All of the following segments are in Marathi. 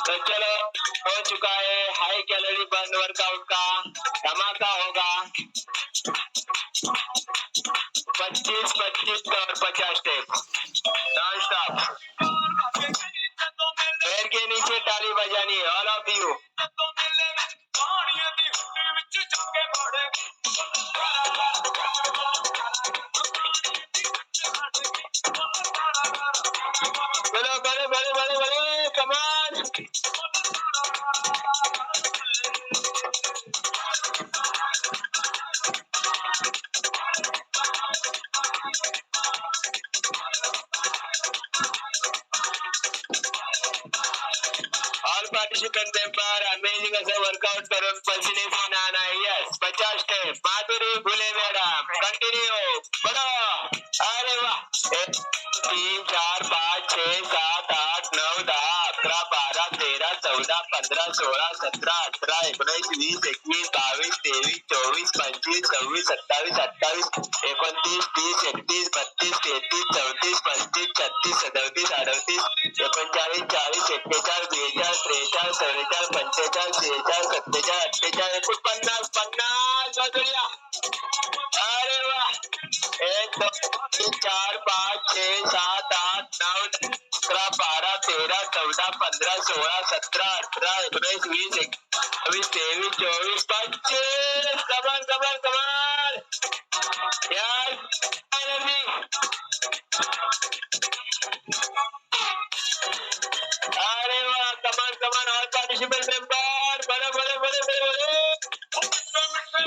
तो चलो हो चुका है हाई कैलोरी बर्न वर्कआउट का धमाका होगा 25-25 और 50 स्टेप नॉन स्टॉप। पैर के नीचे ताली बजानी ऑल ऑफ यू। चलो बड़े बड़े बड़े बड़े कमान। ऑल पार्टिसिपेंट मेंबर अमेजिंग असं वर्कआउट करून पसीने से नहाना है। Yes 50 step Madhuri Bhule madam continue बढ़ो। अरे वाह 1 3 4 5 6 7 8 9 10 11 12 13 14 15 16 17 18 19 20 21 22 23 24 25 26 27 28 29 30 31 32 33 34 35 36 37 38 39 40 41 42 43 44 45 46 47 48 49 50 अरे वाह 1 2 3 4 5 6 7 8 9 11 12 13 14 15 16 17 18 19 20 21 22 23 24 25 कमान कमान कमान यार एनर्जी। अरे वाह कमान कमान और पार्टिसिपेंट मेंबर बड़े बड़े बड़े बड़े बड़े।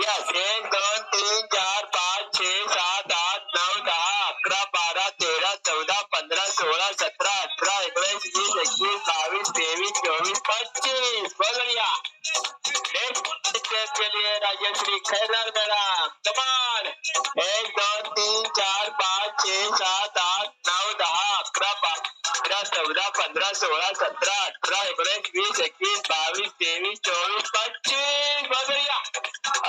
यस 1 2 3 4 5 6 7 8 9 10 11 12 13 14 15 16 17 18 19 20 21 22 23 24 25 बहुत बढ़िया। नेक्स्ट स्टेप के लिए राजश्री खैरनार मैडम कमान 1 2 3 4 5 6 7 8 9 10 11 12 13 14 15 16 17 18 19 20 21 22 23 24 25 बहुत बढ़िया।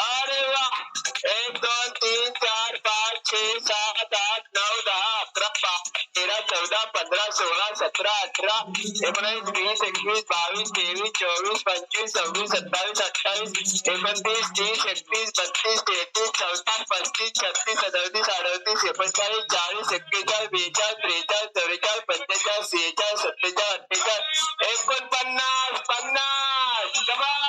अरे वाह 1 2 3 4 5 6 7 8 9 10 11 13 14 15 16 17 18 19 20 21 22 23 24 25 26 27 28 29 30 31 32 33 34 35 36 37 38 39 40 41 42 43 44 45 46 47 48 49 कमान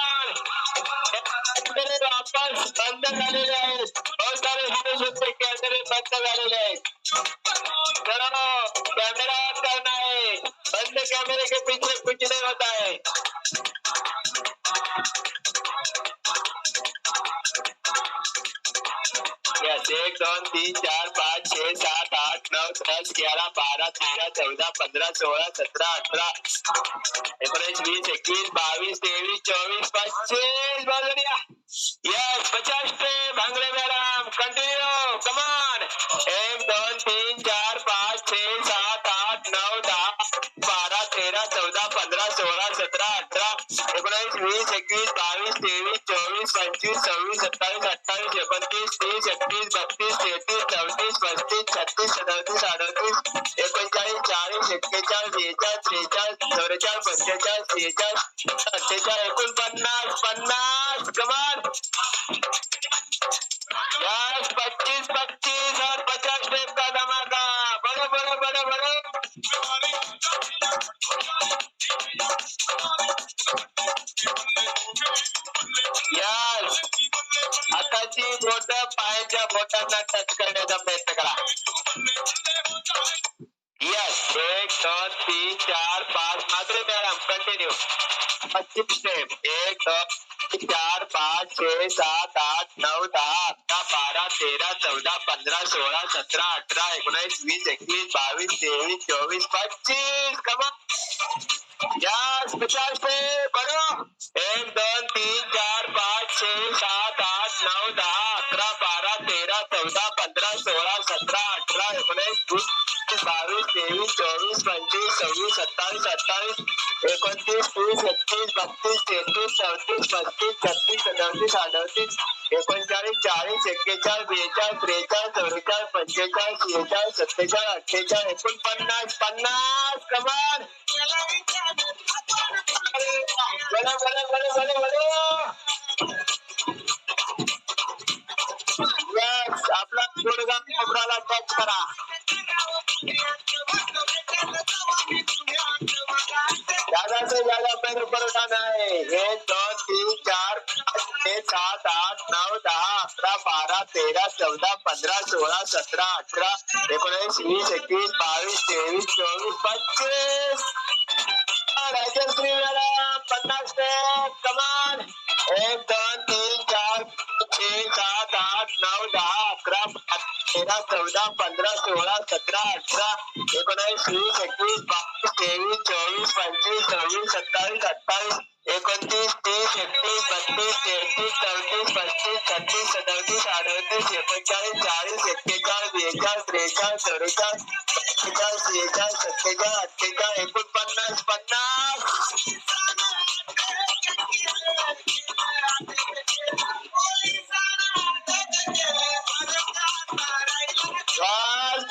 वापस बंद झालेले आहेत। बहुत सारे होते कॅमेरे बंद झालेले आहेत। चलो कैमरा ऑन करना है बंद कैमरे के पीछे कुछ नहीं होता है। यस 1 2 3 4 5 6 7 8 9 10 11 12 13 14 15 16 17 18 19 20 21 22 23 24 25 बहुत बढ़िया। यस 50 स्टेप भांगड़े मैडम कंटिन्यू कमान 1 2 3 4 5 6 7 8 9 10 12 13 14 15 16 17 18 19 20 21 22 23 24 25 26 27 28 29 30 31 32 33 34 35 36 37 38 39 40 41 42 43 44 45 46 47 48 49 कमान यस 25-25 और 50 स्टेप का धमाका बड़े बड़े बड़े बड़े। यस हाताची बोट पायाच्या बोटांना टच करण्याचा प्रयत्न करा। Yes 1 2 3 4 5 Madhuri madam continue 25 step 1 2 4 5 6 7 8 9 10 11 12 13 14 15 16 17 18 19 20 21 22 23 24 25 कमान यस 50 स्टेप बढ़ो 1 2 3 4 5 6 7 8 9 10 11 12 13 14 15 16 17 18 19 20 22 23 24 25 26 27 28 29 30 31 32 33 34 35 36 37 38 39 40 41 42 43 44 45 46 47 48 49 50 कमान पैर ऊपर उठाना है। 1 2 3 4 5 6 7 8 9 10 11 12 13 14 15 16 17 18 19 20 21 22 23 24 25 राजश्री मॅडम 50 स्टेप कमान 1 2 3 4 6 7 8 9 10 11 12 13 14 15 16 17 18 19 20 21 22 23 24 25 26 27 28 29 30 31 32 33 34 35 36 37 38 39 40 41 42 43 44 45 46 47 48 49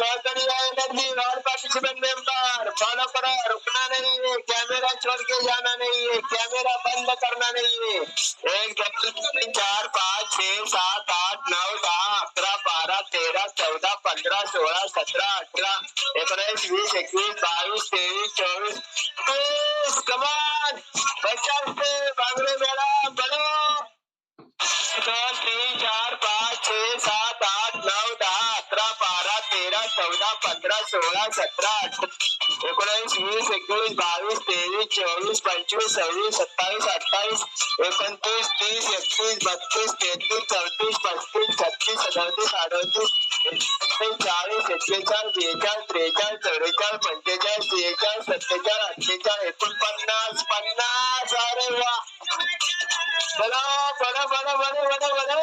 बहुत बढ़िया एनर्जी और पार्टिसिपेंट मेंबर फॉलो करो, रुकना नहीं है, कैमरा छोड़ के जाना नहीं है, कैमरा बंद करना नहीं है। 1 2 3 4 5 6 7 8 9 10 11 12 13 14 15 16 17 18 19 20 21 22 23 24 कमान 50 से बांगड़े मैडम बढ़ो 2 3 4 5 6 7 8 9 10 11 12 13 14 15 16 17 18 19 20 21 22 23 24 25 26 27 28 29 30 31 32 33 34 35 36 37 38 40 41 42 43 44 45 46 47 48 49 50 अरे वाह बड़ा बड़ा बड़ा बड़ा बड़ा बड़ा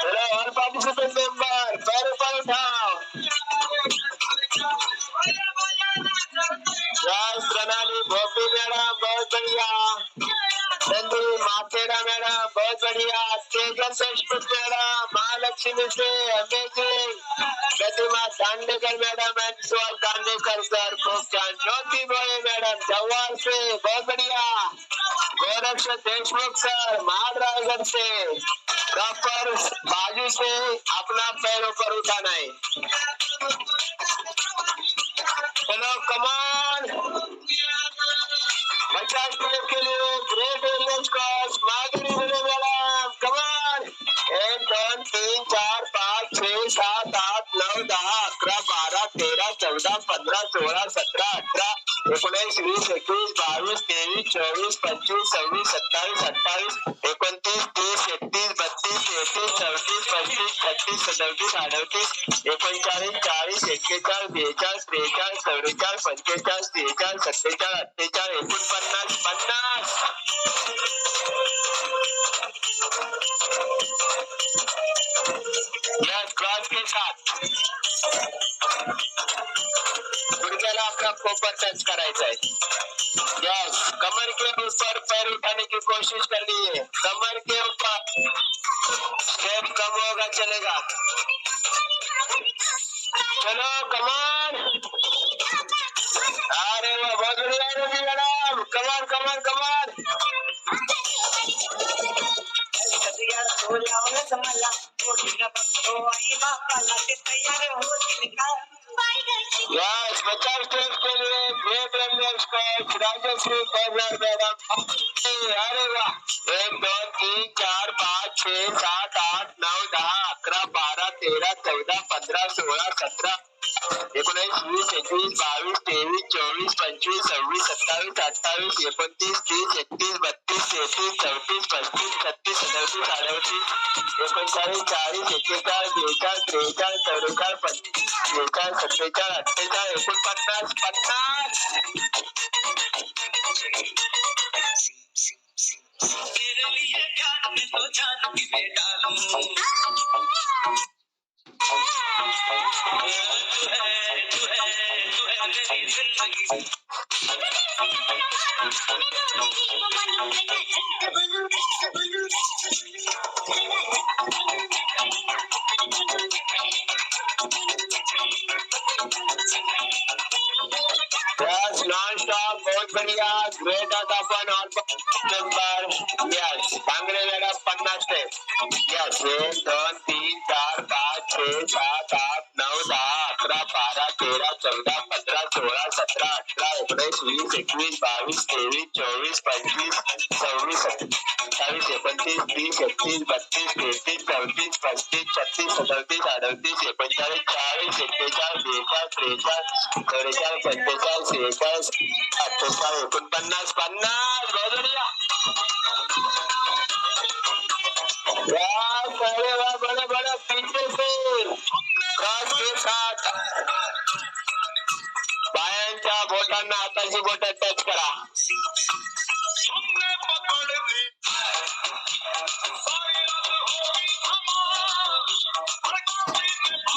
चलो और पार्टिसिपेंट मेंबर पैर ऊपर उठाओ यस प्रणाली भोपी मैडम बहुत बढ़िया नंदी माथेरा मैडम बहुत बढ़िया तेजन देशमुख मैडम महालक्ष्मी से amazing Pratima Dandekar madam and Suhas Dandekar sir खूब छान ज्योति बोळे मैडम जवाहर से बहुत बढ़िया गोरक्ष देशमुख सर महाराजगढ़ से प्रॉपर बाजू से अपना पैरों पर उठाना है चलो कमान 50 मिनट के लिए great Indian squash Madhuri madam कमान 1 2 3 4 5 6 7 8 9 10 11 12 13 14 15 16 17 18 19 20 21 22 23 24 25 26 27 28 29 30 31 32 33 34 35 36 37 38 39 40 41 42 43 44 45 46 47 48 49 यस क्रॉस के साथ गुडघ्याला आपला प्रॉपर टच करायचा है यस कमर के ऊपर पैर उठाने की कोशिश करनी है कमर के ऊपर स्टेप कम होगा चलेगा चलो कमान अरे वाह बहुत बढ़िया रवि मैडम कमान कमान कमान यस 50 स्टेप के लिए great runner squash Rajshree corner madam अरे वाह 1 2 3 4 5 6 7 8 9 10 11 12 13 14 15 16 17 19 20 21 22 23 24 25 26 27 28 29 30 31 32 33 34 35 36 37 38 39 40 41 42 43 44 45 46 47 48 49 तेरे लिए जान में तो जान भी डालूं तू है मेरी जिंदगी यस नॉन स्टॉप बहुत बढ़िया ग्रेट अपन और number yes Bhangade madam 50 step yes 1 2 3 4 5 6 7 8 9 10 11 12 13 14 15 16 17 18 19 20 21 22 23 24 25 26 27 28 29 30 31 32 33 34 35 36 37 38 39 40 41 42 43 44 45 46 47 48 अरे वाह बड़ा बड़ा पीछे से क्रॉस के साथ पायांच्या बोटांना हाताची बोट टच करा.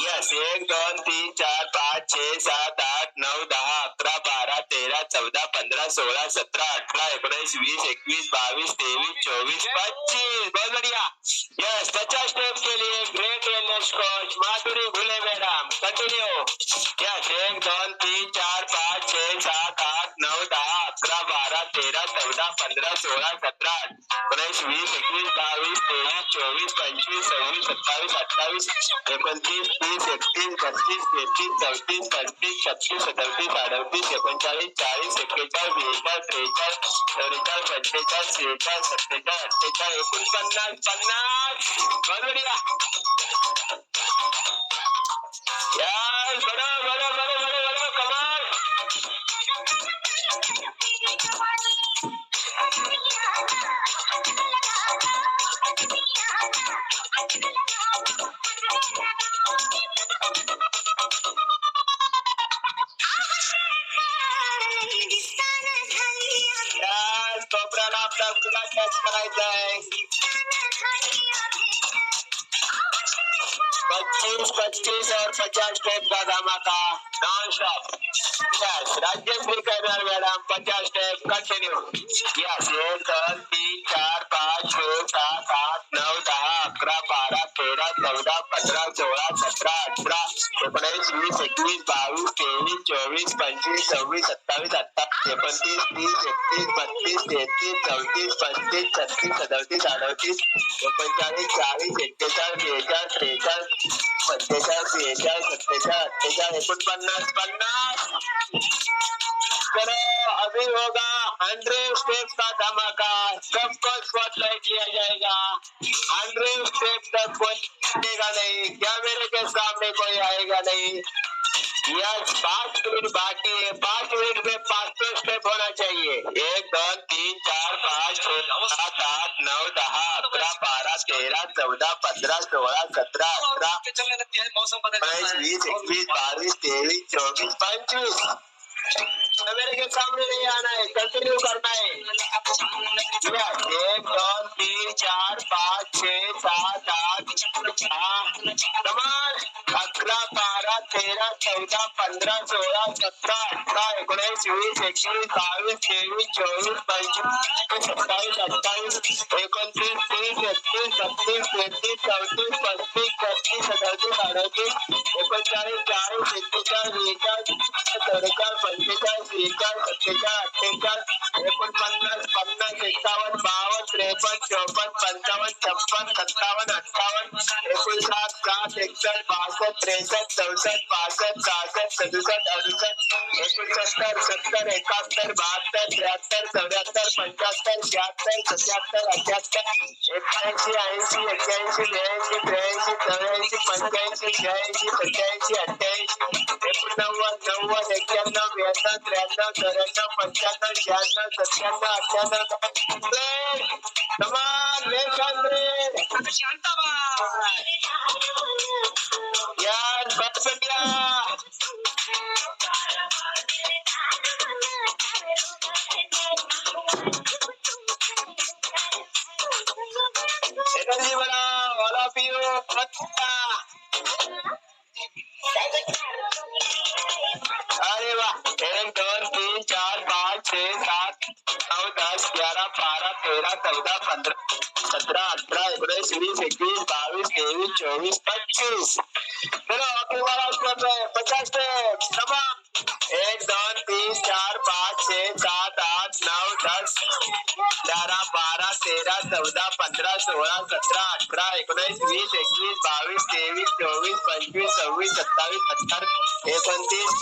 यस 1 2 3 4 5 6 7 8 9 10 11 12 13 14 15 16 17 18 19 20 21 22 23 24 25 बहुत बढ़िया. यस 50 स्टेप के लिए great wellness coach Madhuri Bhule madam continue. Yes 1 2 3 4 5 6 7 8 9 10 11 12 13 14 15 16 17 19 20 21 22 23 24 25 26 27 28 29 30 31 32 33 34 35 36 37 38 39 40 41 42 43 44 45 46 47 48 50 यार बड़ा बड़ा बड़ा बड़ा बड़ा कमाल. कोपऱ्याला आपला पुन्हा टच करायचा आहे. 25 और 50 स्टेप का धमाका नॉन स्टॉप. यस राजश्री करणार मॅडम 50 स्टेप कंटिन्यू. यस 1 2 3 4 5 6 7 8 9 10 11 12 13 14 15 16 17 18 19 20 21 22 23 24 25 26 27 28 29 30 31 32 33 34 35 36 37 38 39 40 41 42 43 44 45 50 चलो अभी होगा 100 स्टेप का धमाका. सबको स्पॉटलाइट लिया जाएगा. 100 स्टेप तक कोई आएगा नहीं. कैमरे के सामने कोई आएगा नहीं. यस 5 मिनट बाकी है. 5 मिनट में 500 स्टेप होना चाहिए. 1 2 3 4 5 6 7 8 9 10 11 12 13 14 15 16 17 18 19 20 21 22 23 24 25 मेरे के सामने नहीं आना है. कंटिन्यू करना है. 1 2 3 4 5 6 7 8 कमाल 11 12 13 14 15 16 17 18 19 20 21 22 23 24 25 27 28 29 30 31 32 33 34 35 36 37 38 39 40 41 42 43 45 46 47 48 49 50 51 52 53 54 55 56 57 58 59 60 61 62 63 64 65 66 67 68 69 70 71 72 73 74 75 76 77 88 81 82 83 84 85 86 87 88 89 90 91 92 93 94 95 96 97 98 कमाल यार बस गया. एनर्जी बढ़ाओ ऑल ऑफ यू. अरे वाह 1 2 3 4 5 6 7 9 10 11 12 13 14 15 17 18 19 20 21 22 23 24 25 चलो अगली बार आउट कर रहे हैं 50 स्टेप तमाम 1 2 3 4 5 6 7 8 9 10 11 12 13 14 15 16 17 18 19 20 21 22 23 24 25 26 27 28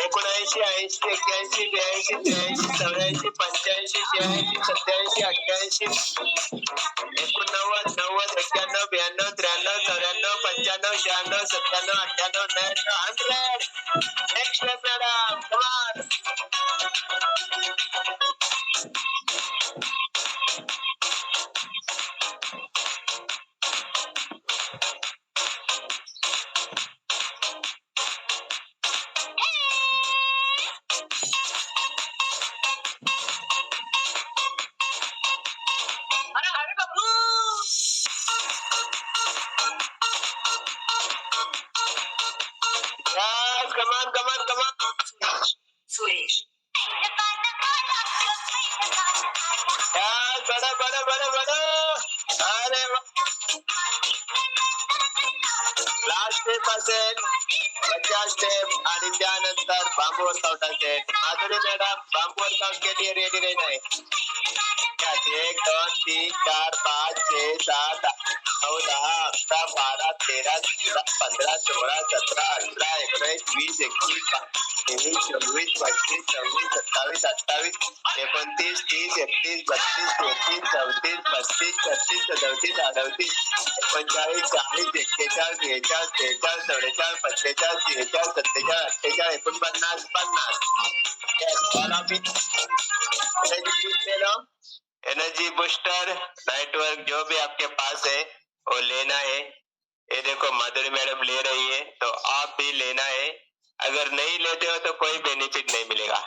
एकोणऐंशी 80 81 82 83 84 85 86 87 88 89 90 91 92 93 94 95 96 97 98 99 100. Next step, madam. Come on. Yes, come on, come on, come on. Suresh. Yes, बड़ा. अरे लास्ट स्टेप असेल 50 स्टेप आणि त्यानंतर बांबू वर्कआउट असेल. माधुरी मॅडम बांबू वर्कआउट के लिए रेडी रहना है. 1 2 3 4 5 6 7 8 9 10 11 12 13 14 15 16 17 18 19 20 21 22 23 24 25 26 27 28 29 30 31 32 33 34 35 36 37 38 39 40 41 42 43 44 45 46 47 48 49 एनर्जी बूस्टर नाइट वर्क जो भी आपके पास है वो लेना है. ये देखो माधुरी मैडम ले रही है तो आप भी लेना है. अगर नहीं लेते हो तो कोई बेनिफिट नहीं मिलेगा.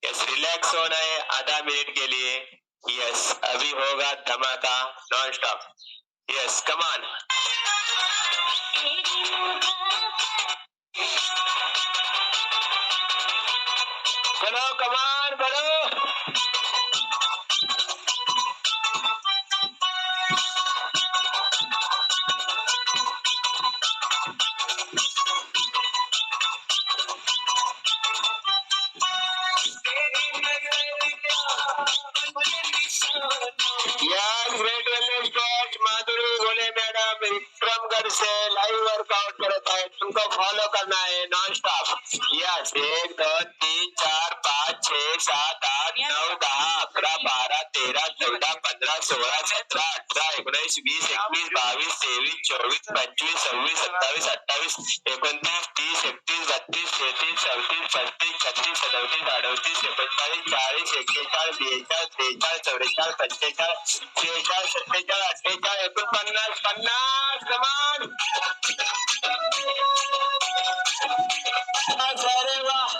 यस, रिलैक्स होना है आधा मिनट के लिए. यस, अभी होगा धमाका non stop. Yes, come on. चलो कम ऑन करो. ग्रेट वेलनेस कोच माधुरी गोले मैडम विक्रमगढ़ से लाइव वर्कआउट करता है. तुमको फॉलो करना है नॉन स्टॉप. यस, 1 2 3 4 5 6 7 8 9 10 11 12 13 14 15 16 17 18 19 20 21 22 23 24 25 26 27 28 29 30 31 32 33 34 35 36 37 38 39 40 41 42 43 44 45 46 47 48 49 कमान. अरे वाह.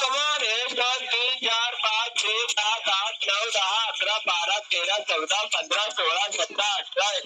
कमान 1 2 3 4 5 6 7 8 9 10 11 12 13 14 15 16 17 18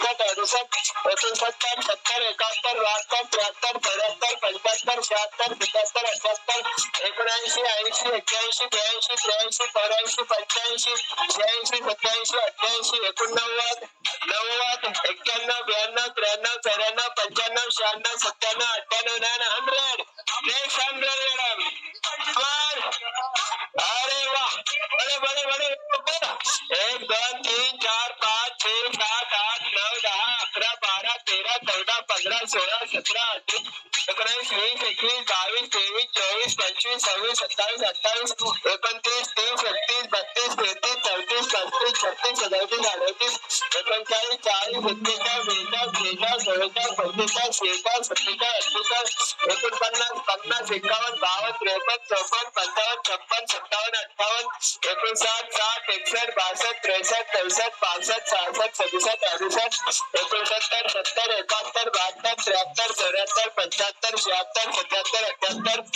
67 68 69 70 71 72 73 74 75 76 77 78 79 80 81 82 83 84 85 86 87 88 89 90 91 92 93 94 95 96 97 98 99 100 next 100 madam अरे वाह बड़े बड़े बड़े 1 2 3 4 5 6 7 8 9 10 11 12 13 14 15 16 17 18 19 20 21 22 23 24 25 26 27 28 29 30 31 32 33 34 35 36 37 38 39 40 41 42 43 44 45 46 47 48 49 51 52 53 54 55 56 57 58 59 60 61 62 63 64 65 66 67 68 69 70 71 72 73 74 75 76 77 78 79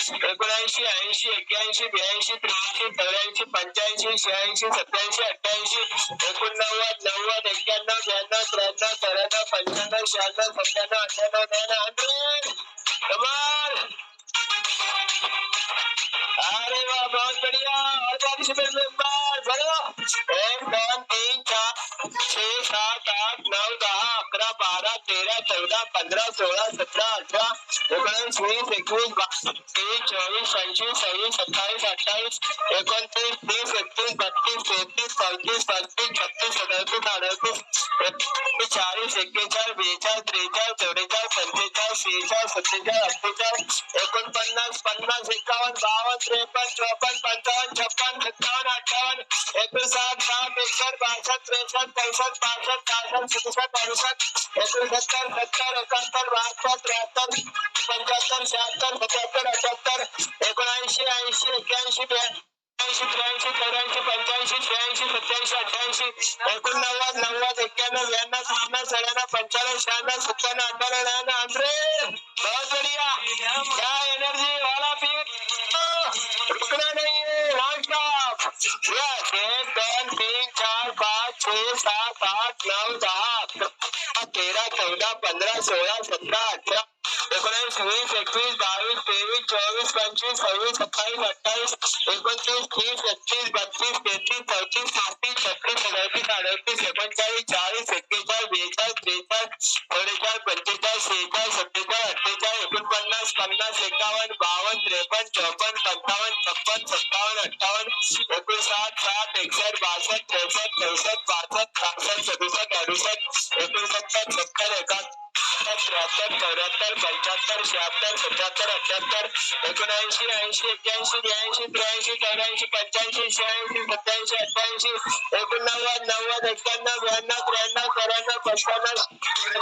80 81 82 83 84 85 86 87 88 89 90 91 92 93 94 95 96 97 98 100 अरे वाह बहुत बढ़िया और पार्टिसिपेट मेंबर बोलो 1 2 3 4 6 7 8 9 10 11 12 13 14 15 16 17 18 19 20 21 22 23 24 25 26 27 28 29 30 31 32 33 34 35 36 37 38 40 41 42 43 44 45 46 47 48 49 50 51 52 53 54 55 56 57 58 59 60 61 62 63 64 65 66 67 68 69 70 75 76 77 78 79 80 81 82 83 84 85 86 87 88 89 90 91 92 93 94 95 96 97 98 99 बहुत बढ़िया क्या एनर्जी वाला रुकना नहीं है नॉन स्टॉप यस 1 2 3 4 5 6 7 8 9 10 13 14 15 16 17 18 19 20 21 22 23 24 25 26 27 28 29 30 31 32 33 34 35 36 37 38 39 40 41 42 43 44 45 46 47 48 49 50 51 52 53 54 55 56 57 58 59 60 61 62 63 64 65 66 67 68 69 70 71 73 74 75 76 77 78 79 80 81 82 83 84 85 86 87 88 89 90 91 92 93 94 95 96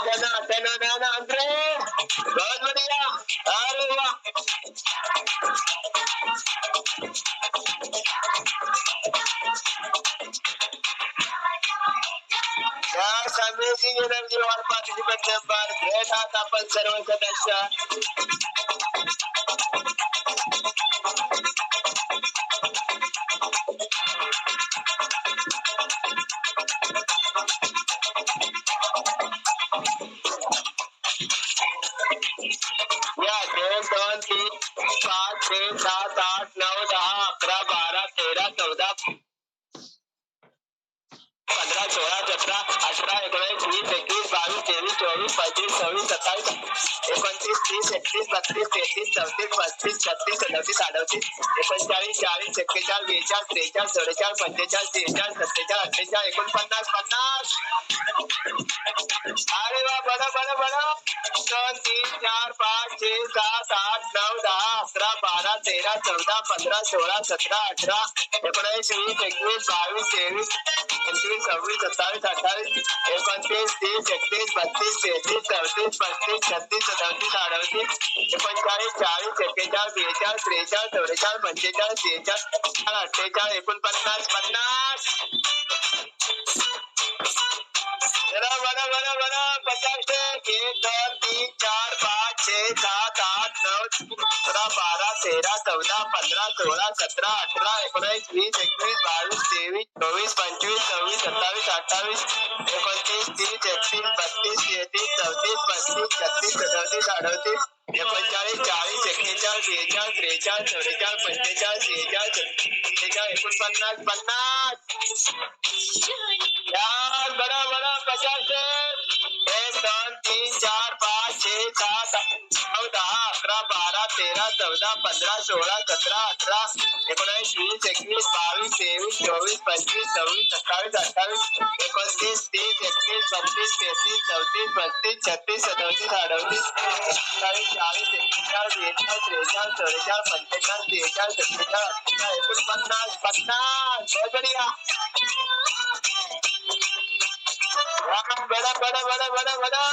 97 98 बहुत बढ़िया अरे वाह Yes, amazing energy all participant member. Great हात आपण सर्व सदस्य. या 2 2 3 5 6 7 8 9 10 11 12 13 14 15 16 17 18 19 20 21 22 23 24 25 26 27 28 29 30 31 32 33 34 35 36 37 38 39 40 41 42 43 44 45 46 47 48 49 50 अरे वाह बड़ा बड़ा बड़ा 2 3 4 5 6 7 8 9 10 11 12 13 14 15 16 17 18 19 20 21 22 23 26 27 28 29 30 31 32 33 34 35 36 37 38 39 40 41 42 43 44 45 46 47 48 बड़ा बड़ा बड़ा बड़ा 50 1 2 3 4 5 6 7 8 9 10 11 12 13 14 15 16 17 18 19 20 21 22 23 24 25 26 27 28 29 30 31 32 33 34 35 36 37 38 39 40 41 42 43 44 45 46 47 48 49 50 यार बड़ा बड़ा 50 1 2 3 4 5 6 7 9 10 11 12 13 14 15 16 17 18 19 20 21 22 23 24 25 26 27 28 29 30 31 32 33 34 35 36 37 38 39 40 41 42 43 44 45 46 47 48 49 50 बहुत बढ़िया बड़ा बड़ा बड़ा बड़ा बड़ा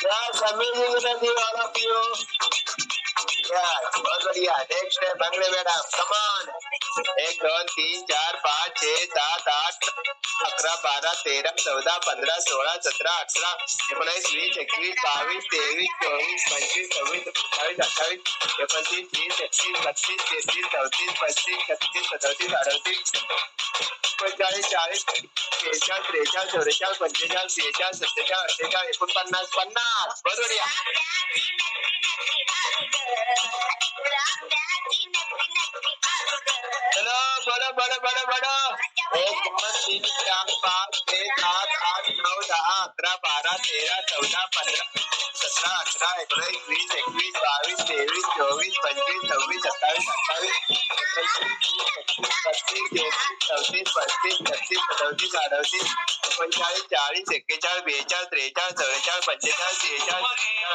Yes, amazing वाला पियो Yes, बहुत बढ़िया नेक्स्ट है बंगले मैडम कमान 1 2 3 4 5 6 7 8 11 12 13 14 15 16 17 18 19 20 21 22 23 24 25 26 27 28 29 30 31 32 33 34 35 36 37 38 40 43 44 45 46 47 48 49 50 बहुत बढ़िया चलो बड़ा बड़ा बड़ा बड़ा 1 2 3 4 5 6 7 8 9 10 11 12 13 14 15 17 18 19 20 21 22 23 24 25 26 27 28 35 36 37 38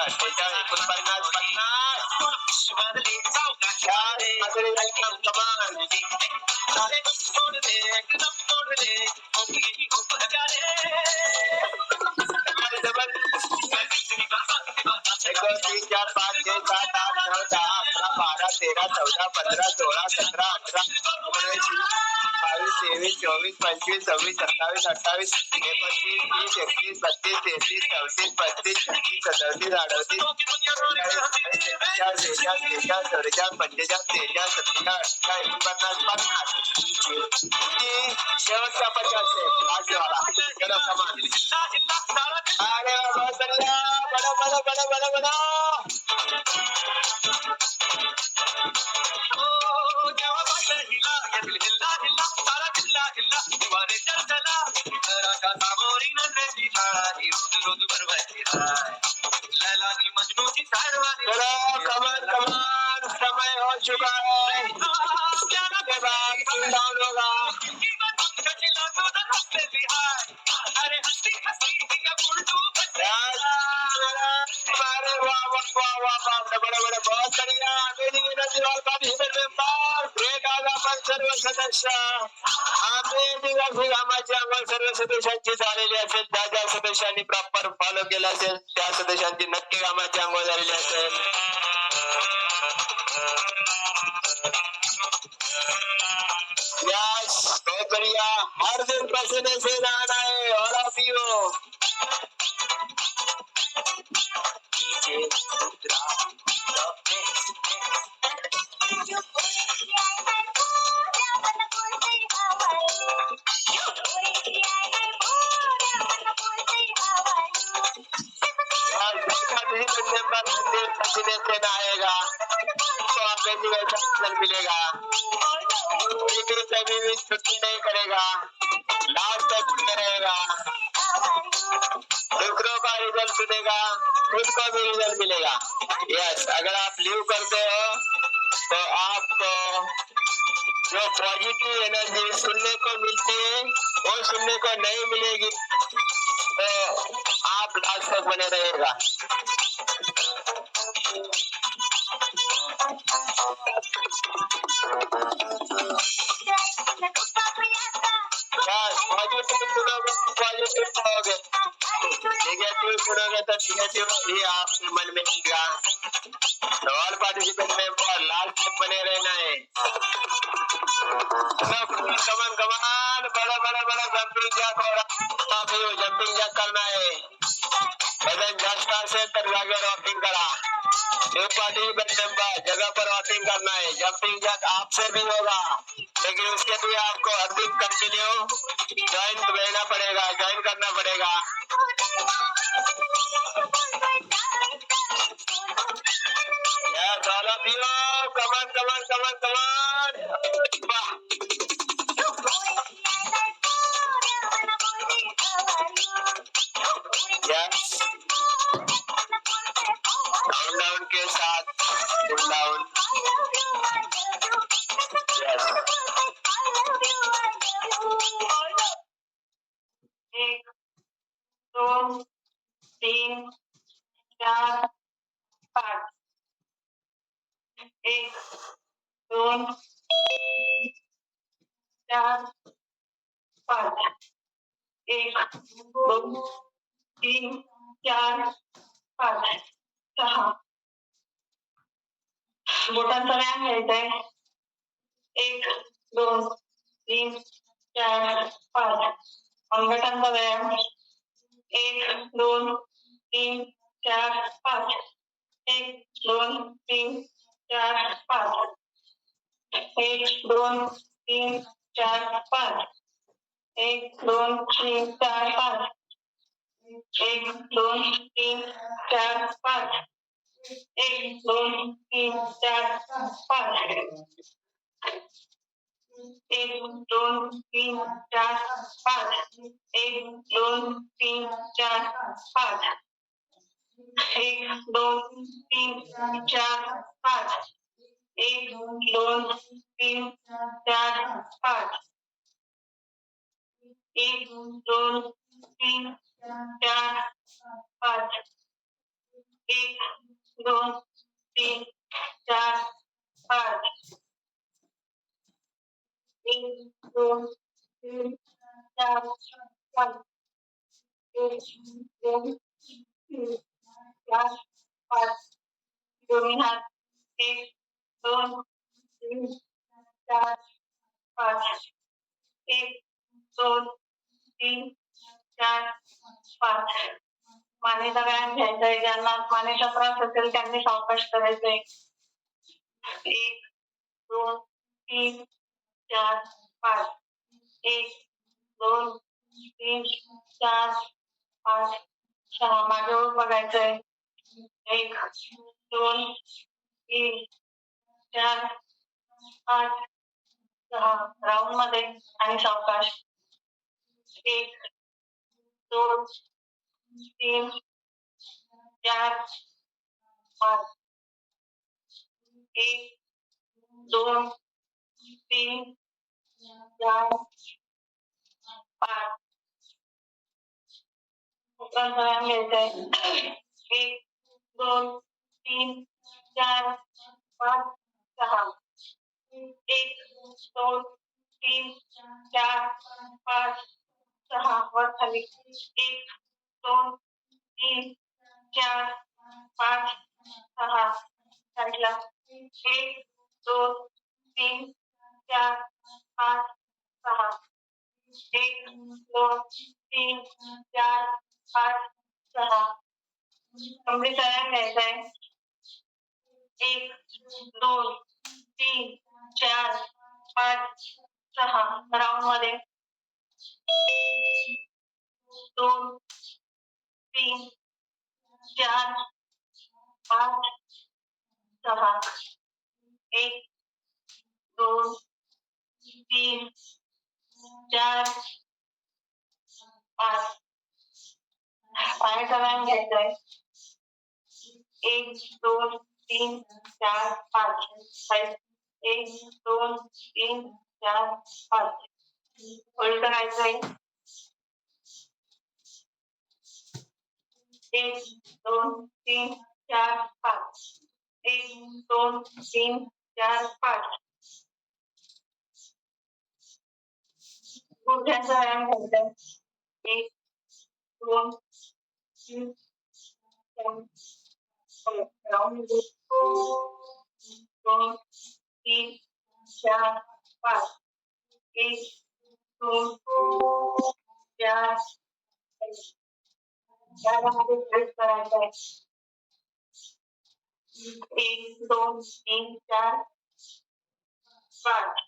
39 40 41 42 43 44 45 46 तीन चार पाँच छह सात आठ नौ दस 11 12 13 14 15 16 17 18 19 22 23 24 25 26 27 28 29 30 31 32 33 34 35 36 37 38 शेवटचा 50 वाला चलो कमान अरे बहुत बढ़िया बड़ा बड़ा बड़ा बड़ा बड़ा कमान कमान समय हो चुका है के बाद डाउन होगा बड़ा बहुत बढ़िया सर्व सदस्य सर्व सदस्यांची झालेली असेल ज्या ज्या सदस्यांनी प्रॉपर फॉलो केला असेल त्या सदस्यांची नक्की कामाची अंघोळ झालेली असेल यस बहुत बढ़िया हर दिन पसीने से नहाना है और आप पियो पसीने से नहाएगा तो आपको मिलेगा 1 रुपए भी छुट्टी नहीं करेगा लास्ट तक रहेगा दूसरों का रिजल्ट सुनेगा खुद को भी रिजल्ट मिलेगा यस अगर आप लीव करते हो तो आपको जो पॉजिटिव एनर्जी सुनने को मिलती है वो सुनने को नहीं मिलेगी तो आप लास्ट तक बने रहेगा पॉजिटिव सुनोगे पॉजिटिव रहोगे नेगेटिव सुनोगे तो नेगेटिव ही आपके मन में आएगा तो ऑल पार्टिसिपेंट में लास्ट तक बने रहना है कमान कमान बड़ा बड़ा बड़ा जंपिंग जैक और जंपिंग जैक करना है। वजन जास्त असेल तर जागेवर वॉकिंग करा। न्यू पार्टी मेंबर जगह पर वॉकिंग करना है। जंपिंग जैक आपसे भी होगा, लेकिन उसके लिए आपको हर दिन कंटिन्यू ज्वाइन रहना पड़ेगा, ज्वाइन करना पड़ेगा। Yes, all of you, come on, come on, come on, come on. Yes. Down down के साथ pull down. Yes. एक, दो, तीन, चार, पाच. एक, दोन, चार, पाच. एक, दोन, तीन, चार, पाच, सहा. बोटांचा व्यायाम घ्यायचा आहे. एक, दोन, तीन, चार, पाच. अंगठांचा व्यायाम. एक, दोन, तीन, चार, पाच. एक, दोन, तीन, चार, पाच. एक, दोन, तीन, चार, पाच. एक, दोन, तीन, चार, पाच. एक, दोन, तीन, चार, पाच. एक, दोन, तीन, चार, पाच. एक, दोन, तीन, चार, पाच. एक, दोन, तीन, चार, पाच. एक, दोन, तीन, चार, पाच. एक, दोन, तीन, चार, पाच. एक, दोन, तीन, चार, पाच. एक, दोन, तीन, चार, पाच. एक, दोन, तीन, चार, पाच. एक, दोन, तीन, चार, पाच. दोन्ही हात. एक, दोन, तीन, चार, पाच. एक, दोन, तीन, चार, पाच. मानेचा व्यायाम घ्यायचा आहे. ज्यांना मानेचा त्रास असेल त्यांनी सावकाश करायचंय. एक, दोन, तीन, चार, पाच. एक, दोन, तीन, चार, पाच, सहा. मागेवर बघायचंय. एक, दोन, तीन, चार, पाच, सहा. राऊंड मध्ये आणि सावकाश. एक, दोन, तीन, चार, पाच. एक, दोन, तीन, चार, पाच. बोटांचा व्यायाम घ्यायचा आहे. एक, दोन, तीन, चार, पाच, सहा. एक, दोन, तीन, चार, पाच, सहा. वर खाली. एक, दोन, तीन, चार, पाच, सहा. साईडला. एक, दोन, तीन, चार, पाच, सहा. एक, दोन, तीन, चार, पाच, सहा. कमरेचा व्यायाम घ्यायचा आहे. एक, दोन, तीन, चार, पाच, सहा. राऊंड मध्ये. दोन, तीन, चार, पाच, सहा. एक, दोन, तीन, चार, पाच. पायाचा व्यायाम घ्यायचा आहे. एक, दोन, तीन, चार, पाच. एक, दोन, तीन, चार, पाच. होल्ड करायचंय. एक, दोन, तीन, चार, पाच. एक, दोन, तीन, चार, पाच. गुडघ्यांचा व्यायाम घ्यायचा आहे. एक, दोन, तीन, चार, राऊंड. दोन, तीन, चार, पाच. 1 2 4 यामध्ये प्रेस करायचं आहे. 1 2 3 4 5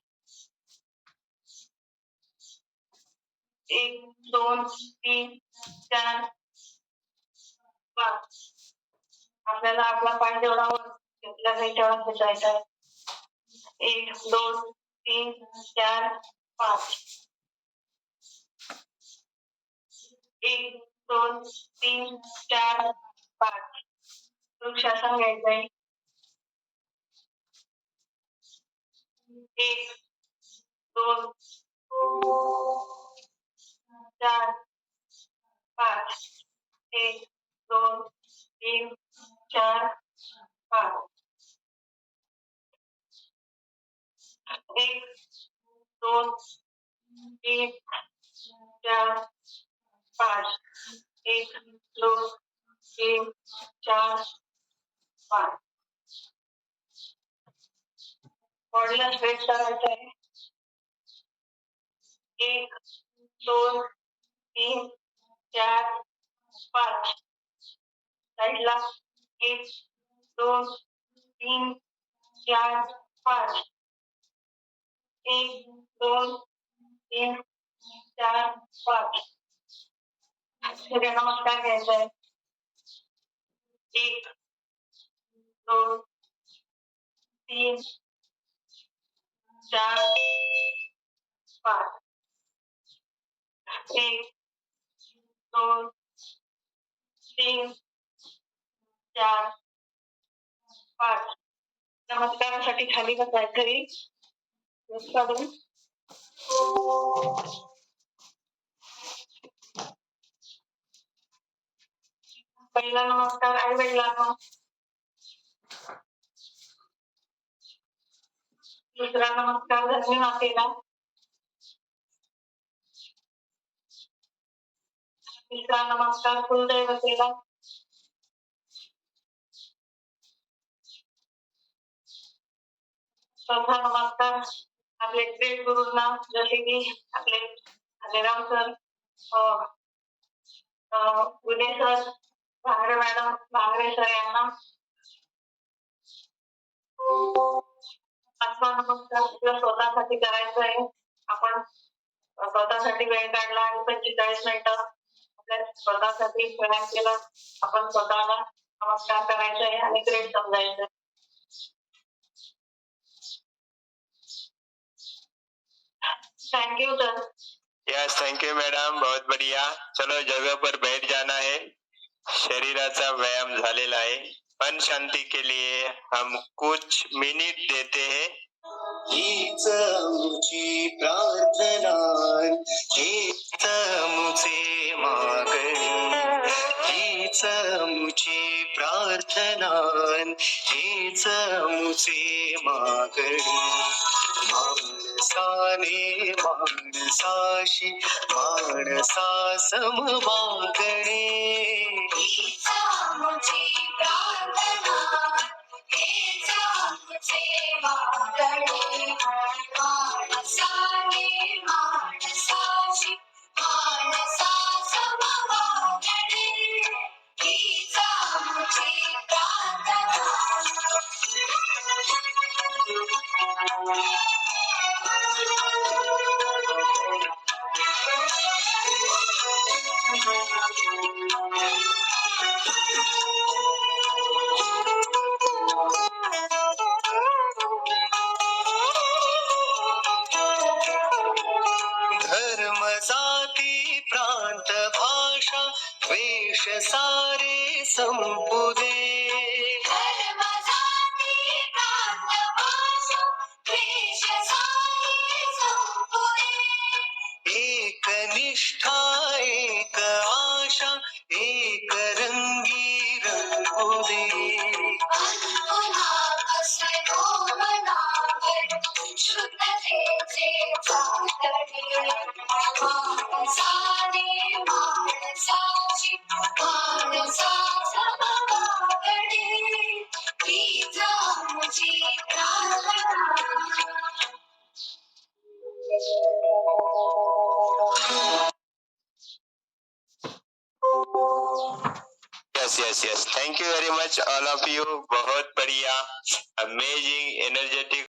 1 2 3 4 5 आपल्याला आपला पाय जेवढा वर घेतला जाईल तेवढा खेचायचा आहे. 1 2 3 4 5 1 2 3 4 5 वृक्षासन घ्यायचं आहे. 1 2 4 5 1 2 3 4 5 1 2 3 4 5 1 2 3 4 5 बॉडीला स्ट्रेच करायचं आहे. 1 2 3 4 5 साईडला 1 2 3 4 5 1 2 3 4 5 सूर्य नमस्कार घ्यायचा आहे. 1 2 3 4 5 1 2 3 4 5 नमस्कारासाठी खाली बसायचं. काढून पहिला नमस्कार आई वडिलांना. दुसरा नमस्कार धर्मी मातेला. तिसरा नमस्कार कुलदैवतेला. चौथा नमस्कार आपले ग्रेट गुरुंना जसे की आपले Hareram sir, Gunhe sir, Bhangare madam, Bhangare sir यांना. पाचवा नमस्कार आपल्या स्वतःसाठी करायचा आहे. आपण स्वतःसाठी वेळ काढला आणि 45 मिनिटं आपल्या स्वतःसाठी व्यायाम केला. आपण स्वतःला नमस्कार करायचा आहे आणि ग्रेट समजायचं. Thank you sir. Yes thank you madam, बहुत बढ़िया. चलो जगह पर बैठ जाना है. शरीराचा व्यायाम झालेला आहे. मन शांति के लिए हम कुछ मिनिट देते हैं. हीच आमची प्रार्थना, हीच आमचे मागणी, हीच आमची प्रार्थना, हीच आमचे मागणी. माणसाने माणसाशी माणसा सम वागणे, हीच आमची प्रार्थना, हीच आमचे मागणे. माणसाने माणसाशी माणसा सम वागणे, हीच आमची प्रार्थना. धर्म जाती प्रांत भाषा द्वेष सारे संपुदे, धर्म जाती प्रांत भाषा द्वेष सारे संपुदे. एक निष्ठा एक आशा एक रंगी रंगुदे. शुद्धतेचे चांदणे, माणसाने माणसाची माणसा सम वागणे, हीच आमची प्रार्थना. Yes yes yes, thank you very much all of you, बहुत बढ़िया, अमेजिंग, एनर्जेटिक